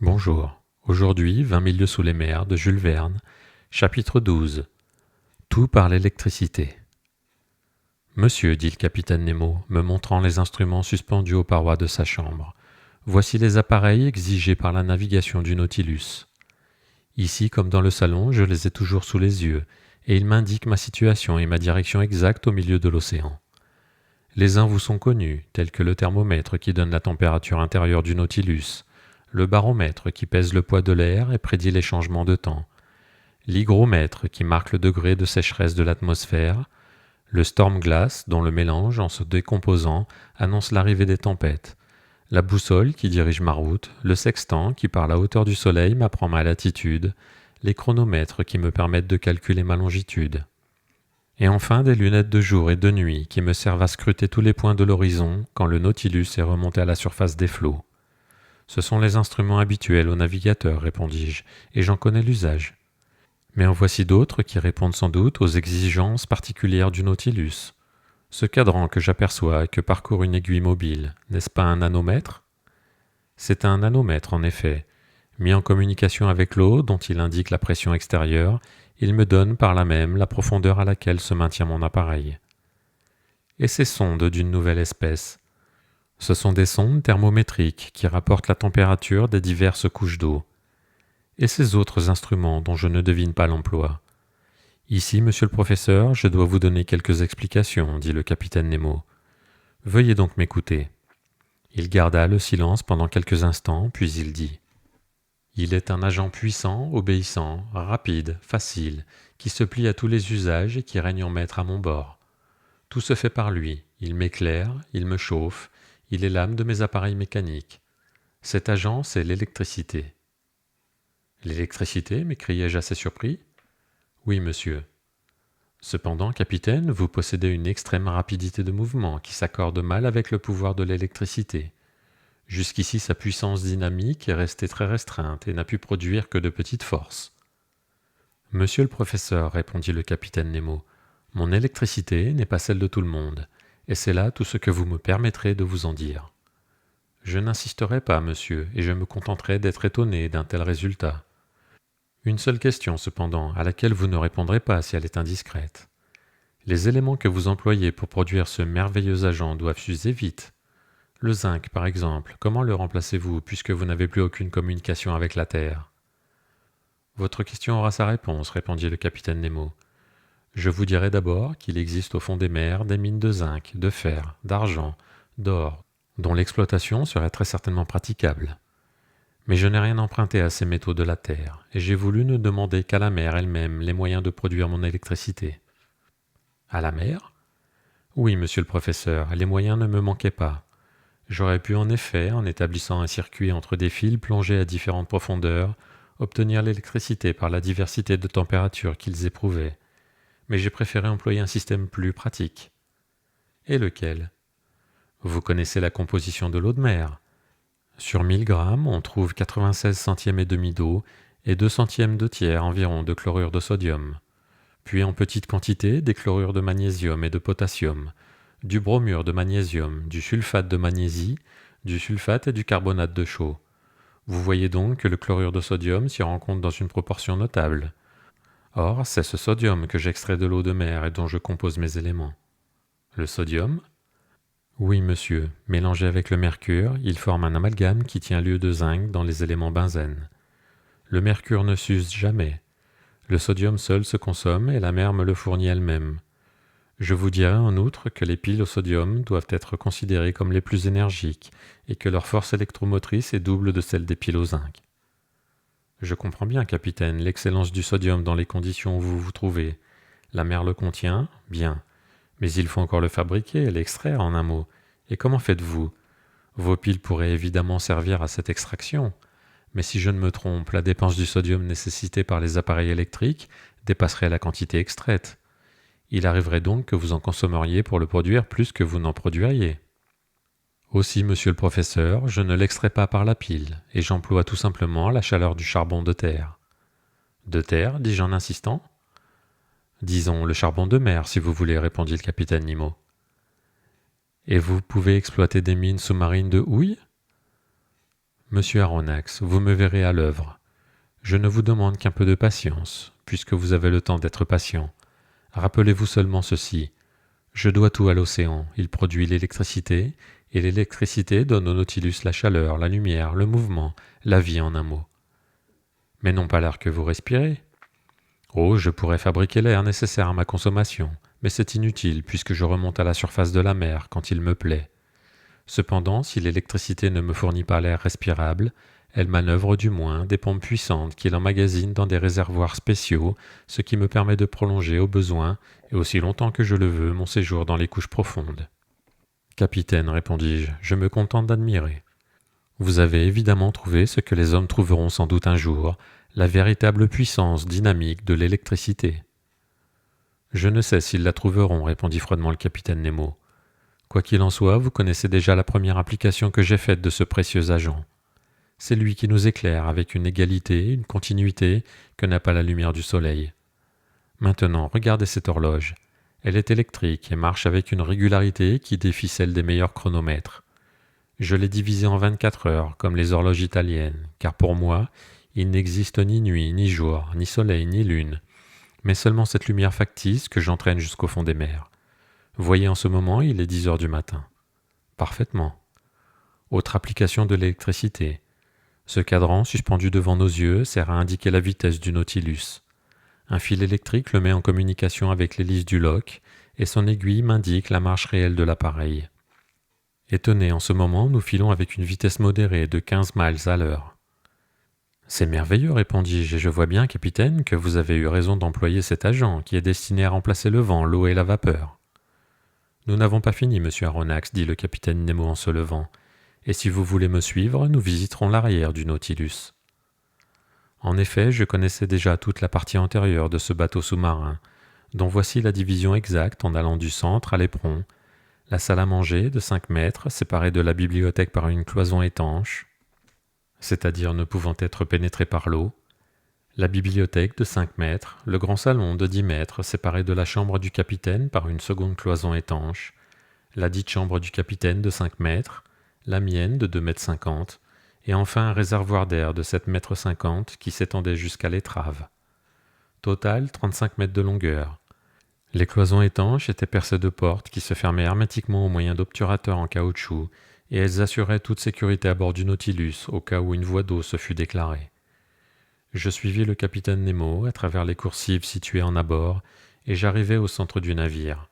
Bonjour. Aujourd'hui, 20 000 lieues sous les mers de Jules Verne, chapitre 12. Tout par l'électricité. Monsieur, dit le capitaine Nemo, me montrant les instruments suspendus aux parois de sa chambre, voici les appareils exigés par la navigation du Nautilus. Ici, comme dans le salon, je les ai toujours sous les yeux, et ils m'indiquent ma situation et ma direction exacte au milieu de l'océan. Les uns vous sont connus, tels que le thermomètre qui donne la température intérieure du Nautilus, le baromètre qui pèse le poids de l'air et prédit les changements de temps, l'hygromètre qui marque le degré de sécheresse de l'atmosphère, le storm-glass dont le mélange, en se décomposant, annonce l'arrivée des tempêtes, la boussole qui dirige ma route, le sextant qui par la hauteur du soleil m'apprend ma latitude, les chronomètres qui me permettent de calculer ma longitude. Et enfin des lunettes de jour et de nuit qui me servent à scruter tous les points de l'horizon quand le Nautilus est remonté à la surface des flots. Ce sont les instruments habituels aux navigateurs, répondis-je, et j'en connais l'usage. Mais en voici d'autres qui répondent sans doute aux exigences particulières du Nautilus. Ce cadran que j'aperçois et que parcourt une aiguille mobile, n'est-ce pas un nanomètre ? C'est un nanomètre, en effet. Mis en communication avec l'eau, dont il indique la pression extérieure, il me donne par là même la profondeur à laquelle se maintient mon appareil. Et ces sondes d'une nouvelle espèce ? Ce sont des sondes thermométriques qui rapportent la température des diverses couches d'eau. Et ces autres instruments dont je ne devine pas l'emploi ? Ici, monsieur le professeur, je dois vous donner quelques explications, dit le capitaine Nemo. Veuillez donc m'écouter. Il garda le silence pendant quelques instants, puis il dit « Il est un agent puissant, obéissant, rapide, facile, qui se plie à tous les usages et qui règne en maître à mon bord. Tout se fait par lui, il m'éclaire, il me chauffe, il est l'âme de mes appareils mécaniques. Cet agent, c'est l'électricité. » « L'électricité » m'écriai-je assez surpris. « Oui, monsieur. » « Cependant, capitaine, vous possédez une extrême rapidité de mouvement qui s'accorde mal avec le pouvoir de l'électricité. Jusqu'ici, sa puissance dynamique est restée très restreinte et n'a pu produire que de petites forces. »« Monsieur le professeur, répondit le capitaine Nemo, mon électricité n'est pas celle de tout le monde, et c'est là tout ce que vous me permettrez de vous en dire. Je n'insisterai pas, monsieur, et je me contenterai d'être étonné d'un tel résultat. Une seule question, cependant, à laquelle vous ne répondrez pas si elle est indiscrète. Les éléments que vous employez pour produire ce merveilleux agent doivent s'user vite. Le zinc, par exemple, comment le remplacez-vous, puisque vous n'avez plus aucune communication avec la Terre ? Votre question aura sa réponse, répondit le capitaine Nemo. Je vous dirai d'abord qu'il existe au fond des mers des mines de zinc, de fer, d'argent, d'or, dont l'exploitation serait très certainement praticable. Mais je n'ai rien emprunté à ces métaux de la Terre, et j'ai voulu ne demander qu'à la mer elle-même les moyens de produire mon électricité. À la mer ? Oui, monsieur le professeur, les moyens ne me manquaient pas. J'aurais pu en effet, en établissant un circuit entre des fils plongés à différentes profondeurs, obtenir l'électricité par la diversité de températures qu'ils éprouvaient. Mais j'ai préféré employer un système plus pratique. Et lequel ? Vous connaissez la composition de l'eau de mer. Sur 1000 grammes, on trouve 96 centièmes et demi d'eau et 2 centièmes de tiers environ de chlorure de sodium. Puis en petite quantité, des chlorures de magnésium et de potassium, du bromure de magnésium, du sulfate de magnésie, du sulfate et du carbonate de chaux. Vous voyez donc que le chlorure de sodium s'y rencontre dans une proportion notable. Or, c'est ce sodium que j'extrais de l'eau de mer et dont je compose mes éléments. Le sodium ? Oui, monsieur. Mélangé avec le mercure, il forme un amalgame qui tient lieu de zinc dans les éléments benzène. Le mercure ne s'use jamais. Le sodium seul se consomme et la mer me le fournit elle-même. Je vous dirai en outre que les piles au sodium doivent être considérées comme les plus énergiques et que leur force électromotrice est double de celle des piles au zinc. Je comprends bien, capitaine, l'excellence du sodium dans les conditions où vous vous trouvez. La mer le contient, bien. Mais il faut encore le fabriquer, l'extraire en un mot. Et comment faites-vous ? Vos piles pourraient évidemment servir à cette extraction. Mais si je ne me trompe, la dépense du sodium nécessitée par les appareils électriques dépasserait la quantité extraite. Il arriverait donc que vous en consommeriez pour le produire plus que vous n'en produiriez. Aussi, monsieur le professeur, je ne l'extrais pas par la pile, et j'emploie tout simplement la chaleur du charbon de terre. De terre, dis-je en insistant. Disons le charbon de mer, si vous voulez, répondit le capitaine Nemo. Et vous pouvez exploiter des mines sous-marines de houille ? Monsieur Aronnax, vous me verrez à l'œuvre. Je ne vous demande qu'un peu de patience, puisque vous avez le temps d'être patient. Rappelez-vous seulement ceci. Je dois tout à l'océan. Il produit l'électricité, et l'électricité donne au Nautilus la chaleur, la lumière, le mouvement, la vie en un mot. Mais non pas l'air que vous respirez. Oh, je pourrais fabriquer l'air nécessaire à ma consommation, mais c'est inutile puisque je remonte à la surface de la mer quand il me plaît. Cependant, si l'électricité ne me fournit pas l'air respirable, elle manœuvre du moins des pompes puissantes qui l'emmagasinent dans des réservoirs spéciaux, ce qui me permet de prolonger au besoin, et aussi longtemps que je le veux, mon séjour dans les couches profondes. Capitaine, répondis-je, je me contente d'admirer. Vous avez évidemment trouvé ce que les hommes trouveront sans doute un jour, la véritable puissance dynamique de l'électricité. Je ne sais s'ils la trouveront, répondit froidement le capitaine Nemo. Quoi qu'il en soit, vous connaissez déjà la première application que j'ai faite de ce précieux agent. C'est lui qui nous éclaire avec une égalité, une continuité que n'a pas la lumière du soleil. Maintenant, regardez cette horloge. Elle est électrique et marche avec une régularité qui défie celle des meilleurs chronomètres. Je l'ai divisée en 24 heures, comme les horloges italiennes, car pour moi, il n'existe ni nuit, ni jour, ni soleil, ni lune, mais seulement cette lumière factice que j'entraîne jusqu'au fond des mers. Voyez en ce moment, il est 10 heures du matin. Parfaitement. Autre application de l'électricité. Ce cadran suspendu devant nos yeux sert à indiquer la vitesse du Nautilus. Un fil électrique le met en communication avec l'hélice du loch et son aiguille m'indique la marche réelle de l'appareil. Et tenez, en ce moment, nous filons avec une vitesse modérée de 15 miles à l'heure. C'est merveilleux, répondis-je, et je vois bien, capitaine, que vous avez eu raison d'employer cet agent qui est destiné à remplacer le vent, l'eau et la vapeur. Nous n'avons pas fini, monsieur Aronnax, dit le capitaine Nemo en se levant, et si vous voulez me suivre, nous visiterons l'arrière du Nautilus. En effet, je connaissais déjà toute la partie antérieure de ce bateau sous-marin, dont voici la division exacte en allant du centre à l'éperon, la salle à manger de 5 mètres, séparée de la bibliothèque par une cloison étanche, c'est-à-dire ne pouvant être pénétrée par l'eau, la bibliothèque de 5 mètres, le grand salon de 10 mètres, séparé de la chambre du capitaine par une seconde cloison étanche, la dite chambre du capitaine de 5 mètres, la mienne de 2,50 mètres, et enfin un réservoir d'air de 7,50 mètres qui s'étendait jusqu'à l'étrave. Total, 35 mètres de longueur. Les cloisons étanches étaient percées de portes qui se fermaient hermétiquement au moyen d'obturateurs en caoutchouc, et elles assuraient toute sécurité à bord du Nautilus au cas où une voie d'eau se fût déclarée. Je suivis le capitaine Nemo à travers les coursives situées en abord, et j'arrivai au centre du navire.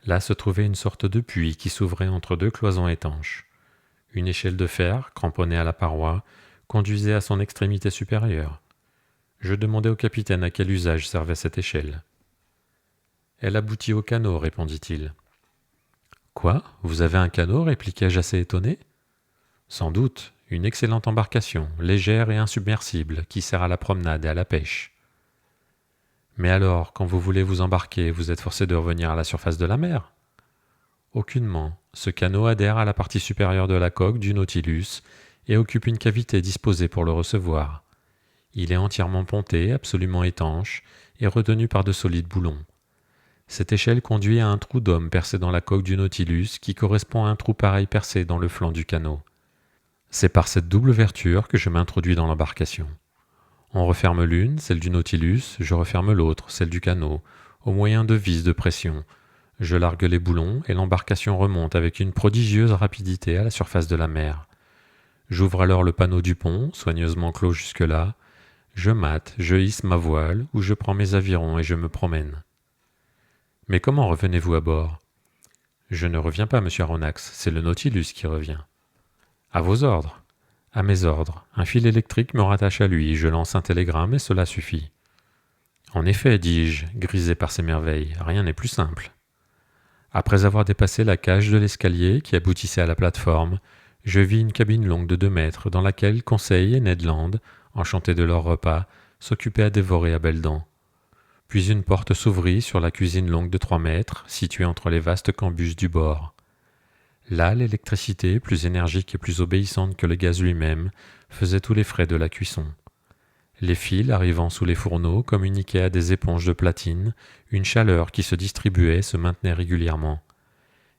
Là se trouvait une sorte de puits qui s'ouvrait entre deux cloisons étanches. Une échelle de fer, cramponnée à la paroi, conduisait à son extrémité supérieure. Je demandai au capitaine à quel usage servait cette échelle. « Elle aboutit au canot, répondit-il. « Quoi? Vous avez un canot? Répliquai-je assez étonné. « Sans doute, une excellente embarcation, légère et insubmersible, qui sert à la promenade et à la pêche. »« Mais alors, quand vous voulez vous embarquer, vous êtes forcé de revenir à la surface de la mer ?»« Aucunement. Ce canot adhère à la partie supérieure de la coque du Nautilus et occupe une cavité disposée pour le recevoir. Il est entièrement ponté, absolument étanche, et retenu par de solides boulons. Cette échelle conduit à un trou d'homme percé dans la coque du Nautilus qui correspond à un trou pareil percé dans le flanc du canot. C'est par cette double ouverture que je m'introduis dans l'embarcation. On referme l'une, celle du Nautilus, je referme l'autre, celle du canot, au moyen de vis de pression. Je largue les boulons et l'embarcation remonte avec une prodigieuse rapidité à la surface de la mer. J'ouvre alors le panneau du pont, soigneusement clos jusque-là. Je mate, je hisse ma voile, ou je prends mes avirons et je me promène. Mais comment revenez-vous à bord? Je ne reviens pas, monsieur Aronnax, c'est le Nautilus qui revient. À vos ordres. À mes ordres. Un fil électrique me rattache à lui, je lance un télégramme et cela suffit. En effet, dis-je, grisé par ces merveilles, rien n'est plus simple. Après avoir dépassé la cage de l'escalier qui aboutissait à la plateforme, je vis une cabine longue de 2 mètres dans laquelle Conseil et Ned Land, enchantés de leur repas, s'occupaient à dévorer à belles dents. Puis une porte s'ouvrit sur la cuisine longue de 3 mètres, située entre les vastes cambus du bord. Là, l'électricité, plus énergique et plus obéissante que le gaz lui-même, faisait tous les frais de la cuisson. Les fils, arrivant sous les fourneaux, communiquaient à des éponges de platine, une chaleur qui se distribuait se maintenait régulièrement.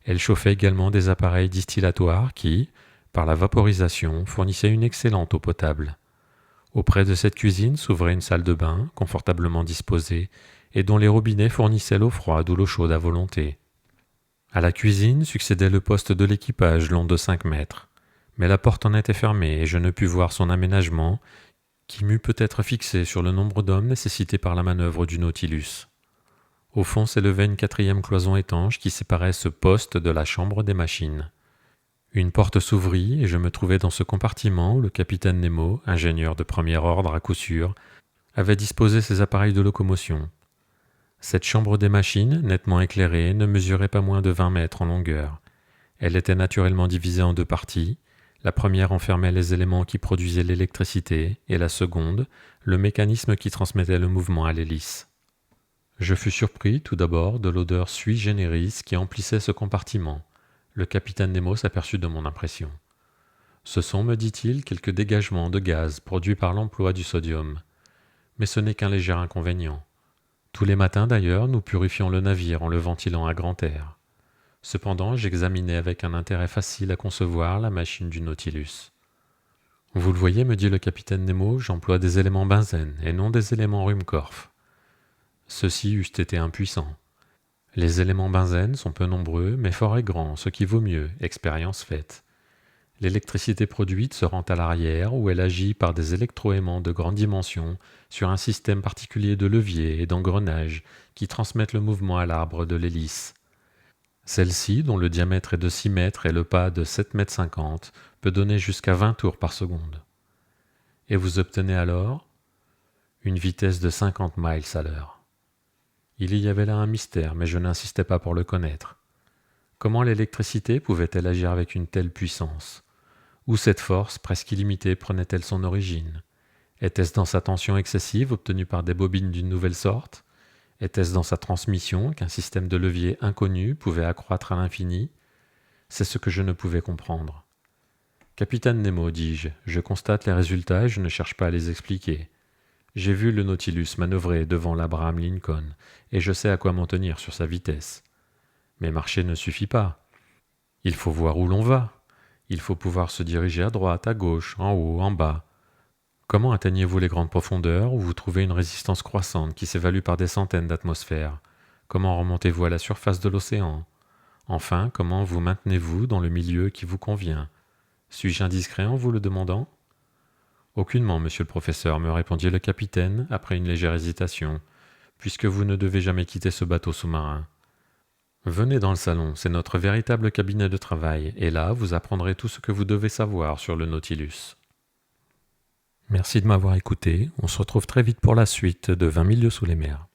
Elle chauffait également des appareils distillatoires qui, par la vaporisation, fournissait une excellente eau potable. Auprès de cette cuisine s'ouvrait une salle de bain, confortablement disposée, et dont les robinets fournissaient l'eau froide ou l'eau chaude à volonté. À la cuisine succédait le poste de l'équipage long de 5 mètres, mais la porte en était fermée et je ne pus voir son aménagement, qui m'eût peut-être fixé sur le nombre d'hommes nécessité par la manœuvre du Nautilus. Au fond s'élevait une 4e cloison étanche qui séparait ce poste de la chambre des machines. Une porte s'ouvrit et je me trouvai dans ce compartiment où le capitaine Nemo, ingénieur de premier ordre à coup sûr, avait disposé ses appareils de locomotion. Cette chambre des machines, nettement éclairée, ne mesurait pas moins de 20 mètres en longueur. Elle était naturellement divisée en 2 parties. La première enfermait les éléments qui produisaient l'électricité et la seconde, le mécanisme qui transmettait le mouvement à l'hélice. Je fus surpris tout d'abord de l'odeur sui generis qui emplissait ce compartiment. Le capitaine Nemo s'aperçut de mon impression. Ce sont, me dit-il, quelques dégagements de gaz produits par l'emploi du sodium. Mais ce n'est qu'un léger inconvénient. Tous les matins d'ailleurs, nous purifions le navire en le ventilant à grand air. Cependant, j'examinais avec un intérêt facile à concevoir la machine du Nautilus. Vous le voyez, me dit le capitaine Nemo, j'emploie des éléments benzène et non des éléments Ruhmkorff. Ceux-ci eussent été impuissants. Les éléments benzène sont peu nombreux, mais forts et grands, ce qui vaut mieux, expérience faite. L'électricité produite se rend à l'arrière, où elle agit par des électroaimants de grande dimension sur un système particulier de levier et d'engrenages qui transmettent le mouvement à l'arbre de l'hélice. Celle-ci, dont le diamètre est de 6 mètres et le pas de 7,50 m, peut donner jusqu'à 20 tours par seconde. Et vous obtenez alors une vitesse de 50 miles à l'heure. Il y avait là un mystère, mais je n'insistais pas pour le connaître. Comment l'électricité pouvait-elle agir avec une telle puissance? Où cette force, presque illimitée, prenait-elle son origine? Était-ce dans sa tension excessive obtenue par des bobines d'une nouvelle sorte? Était-ce dans sa transmission qu'un système de levier inconnu pouvait accroître à l'infini? C'est ce que je ne pouvais comprendre. Capitaine Nemo, dis-je, je constate les résultats et je ne cherche pas à les expliquer. J'ai vu le Nautilus manœuvrer devant l'Abraham Lincoln, et je sais à quoi m'en tenir sur sa vitesse. Mais marcher ne suffit pas. Il faut voir où l'on va. Il faut pouvoir se diriger à droite, à gauche, en haut, en bas. Comment atteignez-vous les grandes profondeurs où vous trouvez une résistance croissante qui s'évalue par des centaines d'atmosphères? Comment remontez-vous à la surface de l'océan? Enfin, comment vous maintenez-vous dans le milieu qui vous convient? Suis-je indiscret en vous le demandant? Aucunement, monsieur le professeur, me répondit le capitaine après une légère hésitation, puisque vous ne devez jamais quitter ce bateau sous-marin. Venez dans le salon, c'est notre véritable cabinet de travail, et là vous apprendrez tout ce que vous devez savoir sur le Nautilus. Merci de m'avoir écouté, on se retrouve très vite pour la suite de 20 milieux sous les mers.